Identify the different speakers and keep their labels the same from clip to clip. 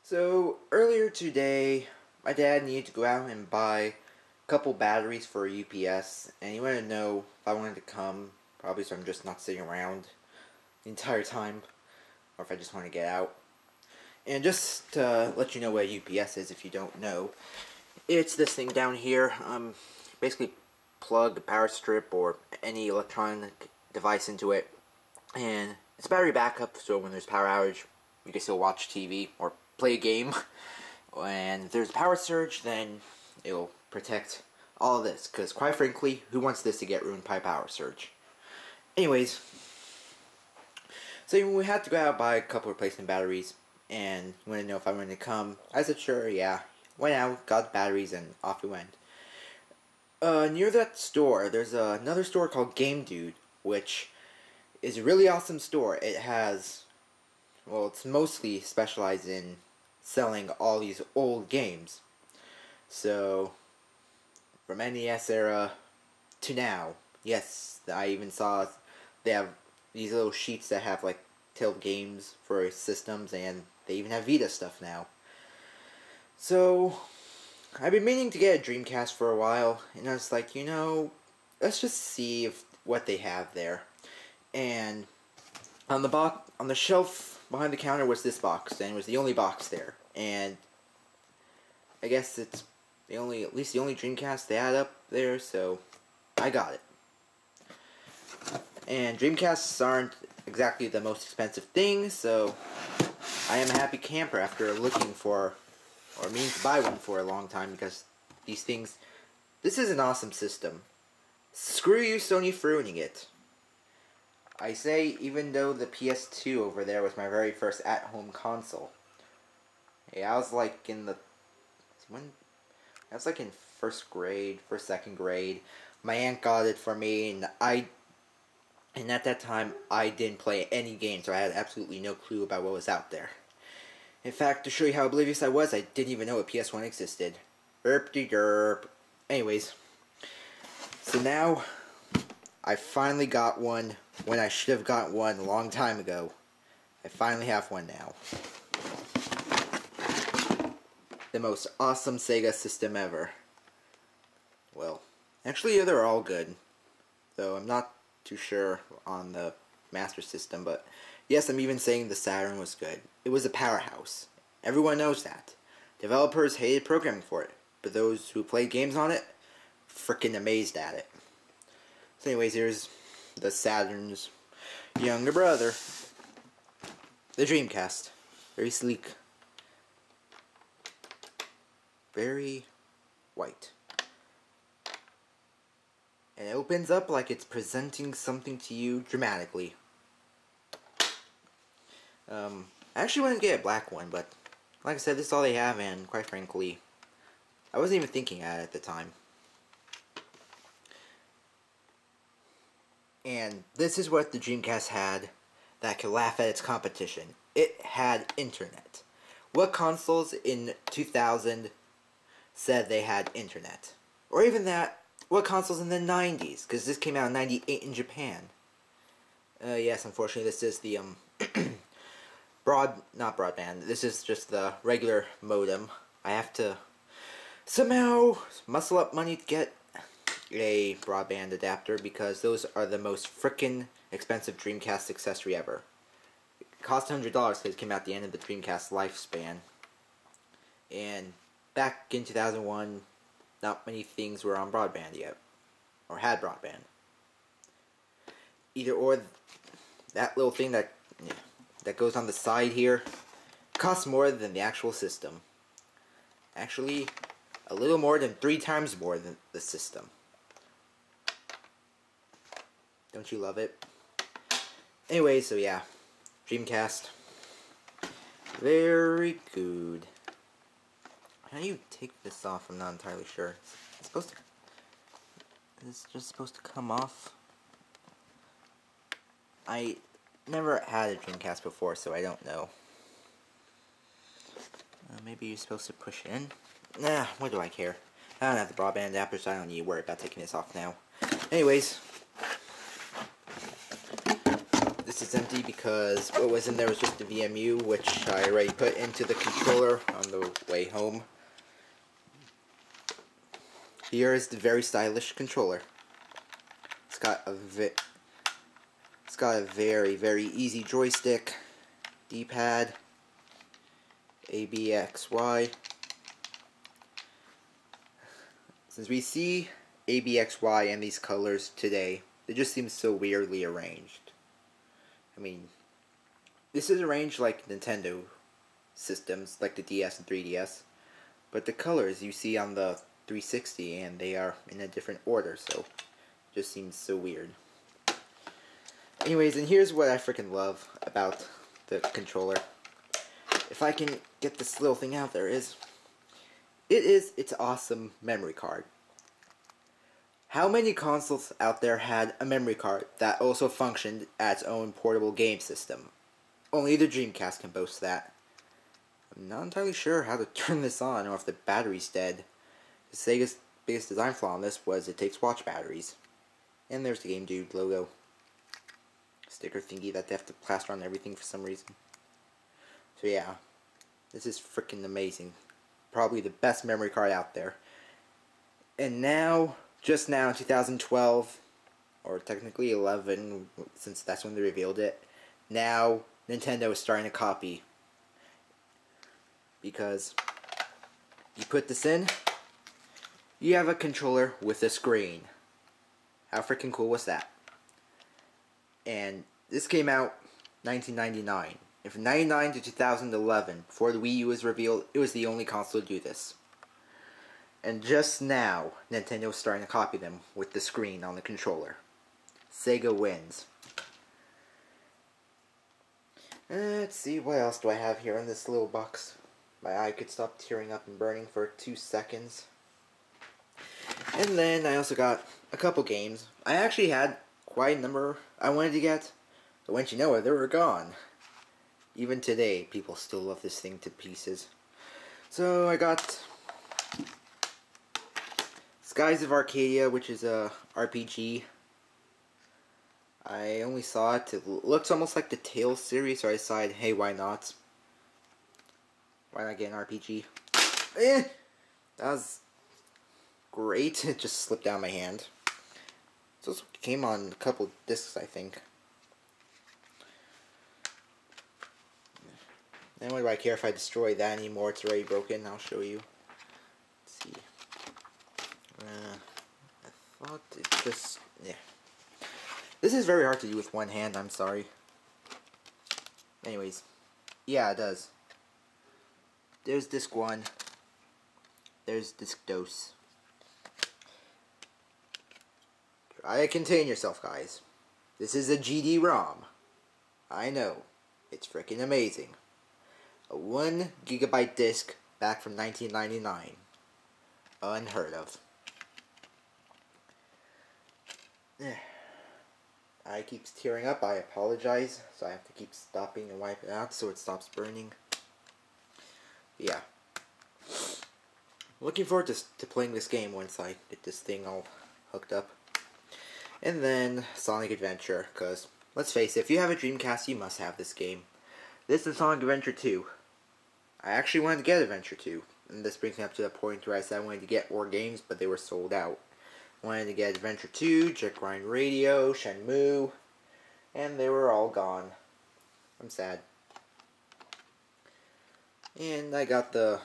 Speaker 1: So earlier today, my dad needed to go out and buy a couple batteries for a UPS, and he wanted to know if I wanted to come, probably so I'm just not sitting around the entire time, or if I just want to get out. And just to let you know what a UPS is if you don't know, it's this thing down here. Basically plug a power strip or any electronic device into it, and it's battery backup, so when there's power outage, you can still watch TV or play a game. And if there's a power surge, then it'll protect all of this, because quite frankly, who wants this to get ruined by a power surge? Anyways, so we had to go out and buy a couple replacement batteries, and he wanted to know if I wanted to come. I said sure, yeah. Went out, got the batteries, and off we went. Near that store, there's another store called Game Dude, which is a really awesome store. It has, well, it's mostly specialized in selling all these old games. So, from NES era to now, yes, I even saw they have these little sheets that have like tailed games for systems, and they even have Vita stuff now. So, I've been meaning to get a Dreamcast for a while, and I was like, let's just see what they have there. And on the shelf behind the counter was this box, and it was the only box there. And I guess it's at least the only Dreamcast they had up there, so I got it. And Dreamcasts aren't exactly the most expensive thing, so I am a happy camper after looking for, or meaning to buy one for a long time, because this is an awesome system. Screw you, Sony, for ruining it. I say, even though the PS2 over there was my very first at-home console. Yeah, I was like in first grade, second grade. My aunt got it for me, and at that time, I didn't play any games, so I had absolutely no clue about what was out there. In fact, to show you how oblivious I was, I didn't even know a PS1 existed. Derp-de-derp. Anyways, so now I finally got one when I should have got one a long time ago. I finally have one now. The most awesome Sega system ever. Well, actually they're all good, though I'm not too sure on the Master System, but yes, I'm even saying the Saturn was good. It was a powerhouse. Everyone knows that. Developers hated programming for it, but those who played games on it, frickin' amazed at it. So anyways, here's the Saturn's younger brother, the Dreamcast. Very sleek. Very white. And it opens up like it's presenting something to you dramatically. I actually wanted to get a black one, but like I said, this is all they have, and quite frankly, I wasn't even thinking at the time. And this is what the Dreamcast had that could laugh at its competition. It had internet. What consoles in 2000 said they had internet? Or even that, what consoles in the 90s? Because this came out in 98 in Japan. Yes, unfortunately, this is the, not broadband, this is just the regular modem. I have to somehow muscle up money to get a broadband adapter, because those are the most frickin' expensive Dreamcast accessory ever. It cost $100 because it came out at the end of the Dreamcast lifespan. And back in 2001, not many things were on broadband yet, or had broadband. Either or, that little thing that goes on the side here costs more than the actual system. Actually, a little more than 3 times more than the system. Don't you love it? Anyway, so yeah, Dreamcast. Very good. How do you take this off? I'm not entirely sure. It's supposed to... Is it just supposed to come off? I never had a Dreamcast before, so I don't know. Maybe you're supposed to push it in? Nah, what do I care? I don't have the broadband adapter, so I don't need to worry about taking this off now. Anyways, This is empty because what was in there was just the VMU, which I already put into the controller on the way home. Here is the very stylish controller. It's got a very, very easy joystick, D-pad, ABXY. Since we see ABXY and these colors today, they just seem so weirdly arranged. I mean, this is arranged like Nintendo systems, like the DS and 3DS, but the colors you see on the 360 and they are in a different order, so it just seems so weird. Anyways, and here's what I freaking love about the controller. If I can get this little thing out there, it's awesome memory card. How many consoles out there had a memory card that also functioned as its own portable game system? Only the Dreamcast can boast that. I'm not entirely sure how to turn this on or if the battery's dead. The Sega's biggest design flaw on this was it takes watch batteries. And there's the Game Dude logo. Sticker thingy that they have to plaster on everything for some reason. So yeah, this is freaking amazing. Probably the best memory card out there. And now, just now in 2012, or technically 11, since that's when they revealed it, now Nintendo is starting to copy. Because you put this in, you have a controller with a screen. How freaking cool was that? And this came out 1999. And from 1999 to 2011, before the Wii U was revealed, it was the only console to do this. And just now, Nintendo is starting to copy them with the screen on the controller. Sega wins. Let's see, what else do I have here in this little box? My eye could stop tearing up and burning for 2 seconds. And then I also got a couple games. I actually had quite a number I wanted to get, but once you know it, they were gone. Even today, people still love this thing to pieces. So I got Skies of Arcadia, which is a RPG. I only saw it. It looks almost like the Tales series, so I decided, hey, why not? Why not get an RPG? That was great. It just slipped out of my hand. It also came on a couple discs, I think. And what do I care if I destroy that anymore? It's already broken. I'll show you. Let's see. I thought it just... yeah. This is very hard to do with one hand, I'm sorry. Anyways. Yeah, it does. There's disc 1. There's disc dose. Try to contain yourself, guys. This is a GD-ROM. I know. It's freaking amazing. A 1 GB disc back from 1999. Unheard of. Eye keeps tearing up. I apologize. So I have to keep stopping and wipe it out so it stops burning. But yeah. Looking forward to playing this game once I get this thing all hooked up. And then Sonic Adventure, because let's face it, if you have a Dreamcast, you must have this game. This is Sonic Adventure 2. I actually wanted to get Adventure 2, and this brings me up to the point where I said I wanted to get more games, but they were sold out. I wanted to get Adventure 2, Jet Grind Radio, Shenmue, and they were all gone. I'm sad. And I got the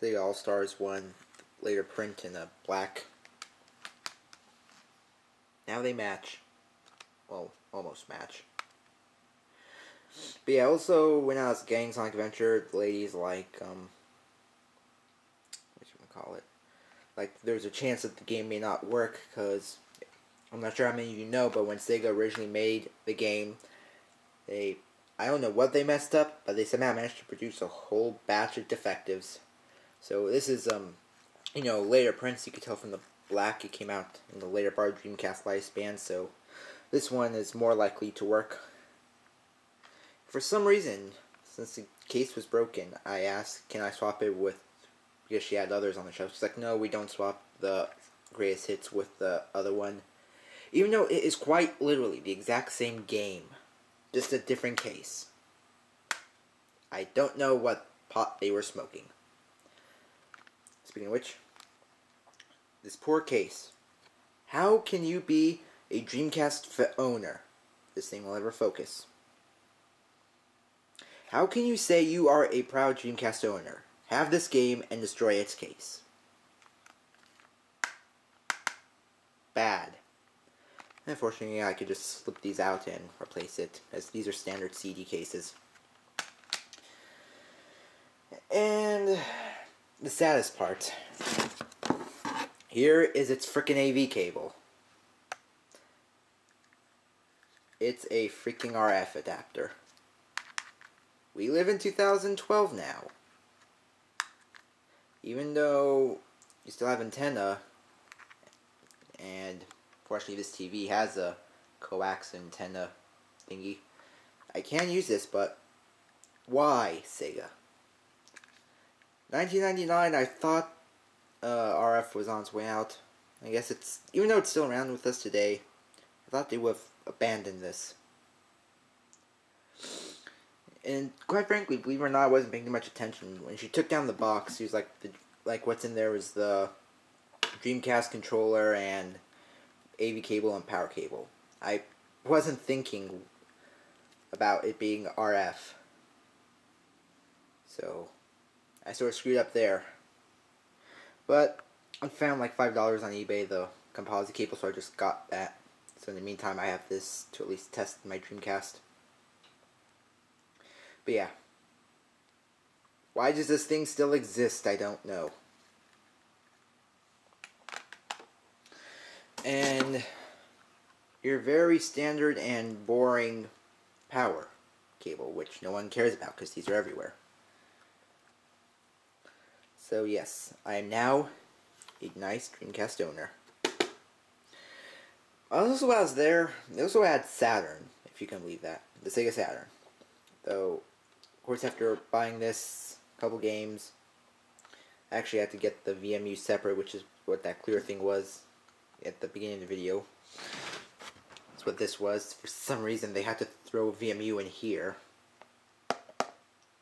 Speaker 1: All-Stars one, later print in a black. Now they match. Well, almost match. But yeah, also, when I was getting Sonic Adventure, the ladies like, what should we call it? Like, there's a chance that the game may not work, because, I'm not sure how many of you know, but when Sega originally made the game, I don't know what they messed up, but they somehow managed to produce a whole batch of defectives. So this is, later prints. You could tell from the black it came out in the later part of Dreamcast lifespan, so this one is more likely to work. For some reason, since the case was broken, I asked, can I swap it with, because she had others on the shelf. She's like, no, we don't swap the greatest hits with the other one. Even though it is quite literally the exact same game. just a different case. I don't know what pot they were smoking. Speaking of which, this poor case. How can you be a Dreamcast owner? This thing will never focus. How can you say you are a proud Dreamcast owner, have this game, and destroy its case? Bad. Unfortunately, I could just slip these out and replace it, as these are standard CD cases. And the saddest part. Here is its frickin' AV cable. It's a freaking RF adapter. We live in 2012 now. Even though you still have antenna, and fortunately this TV has a coax antenna thingy, I can use this, but why, Sega? 1999, I thought RF was on its way out. I guess it's, even though it's still around with us today, I thought they would have abandoned this. And quite frankly, believe it or not, I wasn't paying too much attention. When she took down the box, she was like what's in there was the Dreamcast controller and AV cable and power cable. I wasn't thinking about it being RF. So I sort of screwed up there. But I found like $5 on eBay the composite cable, so I just got that. So in the meantime, I have this to at least test my Dreamcast. But yeah. Why does this thing still exist? I don't know. And your very standard and boring power cable, which no one cares about because these are everywhere. So yes, I am now a nice Dreamcast owner. Also, while I was there, they also had Saturn, if you can believe that. The Sega Saturn. Though, of course, after buying this couple games, I actually had to get the VMU separate, which is what that clear thing was at the beginning of the video. That's what this was. For some reason, they had to throw VMU in here.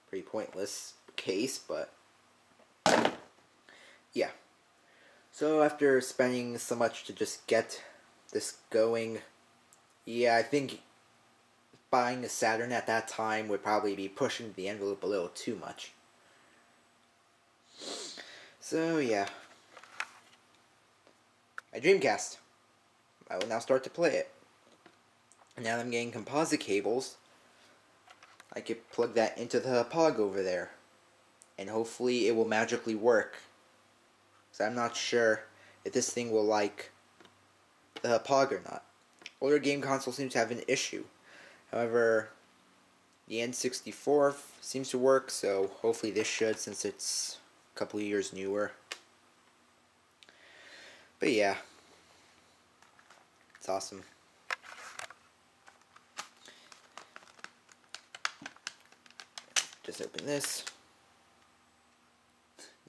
Speaker 1: Pretty pointless case, but yeah. So after spending so much to just get this going, yeah, I think buying a Saturn at that time would probably be pushing the envelope a little too much. So yeah, my Dreamcast. I will now start to play it. And now that I'm getting composite cables, I could plug that into the Pog over there, and hopefully it will magically work. So I'm not sure if this thing will like the Pog or not. Older game consoles seem to have an issue. However, the N64 seems to work, so hopefully this should, since it's a couple of years newer. But yeah, it's awesome. Just open this.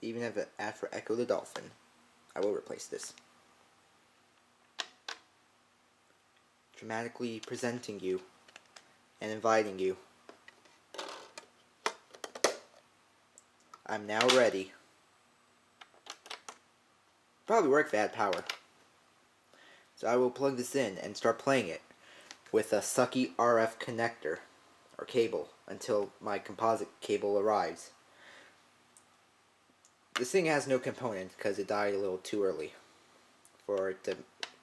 Speaker 1: They even have an ad for Echo the Dolphin. I will replace this. Dramatically presenting you and inviting you. I'm now ready. Probably work if I had power. So I will plug this in and start playing it with a sucky RF connector or cable until my composite cable arrives. This thing has no component because it died a little too early for it to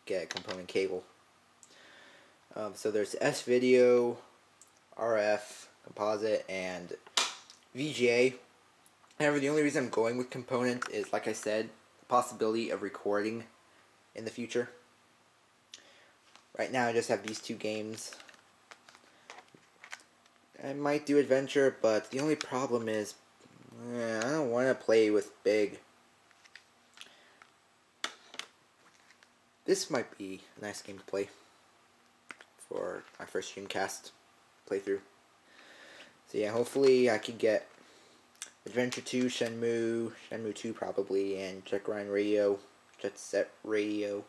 Speaker 1: get a component cable. So there's S-Video, RF, composite, and VGA. However, the only reason I'm going with component is, like I said, the possibility of recording in the future. Right now I just have these two games. I might do Adventure, but the only problem is I don't want to play with Big. This might be a nice game to play for my first Dreamcast playthrough. So yeah, hopefully I can get Adventure 2, Shenmue 2 probably, and Jet Grind Radio, Jet Set Radio.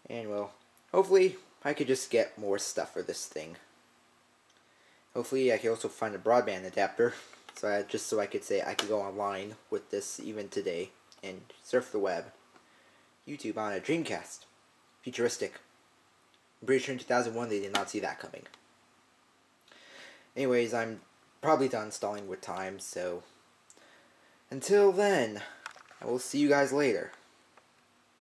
Speaker 1: And well, hopefully I could just get more stuff for this thing. Hopefully I can also find a broadband adapter, just so I could say I could go online with this even today and surf the web. YouTube on a Dreamcast. Futuristic. I'm pretty sure in 2001 they did not see that coming. Anyways, I'm probably done installing with time, so until then, I will see you guys later.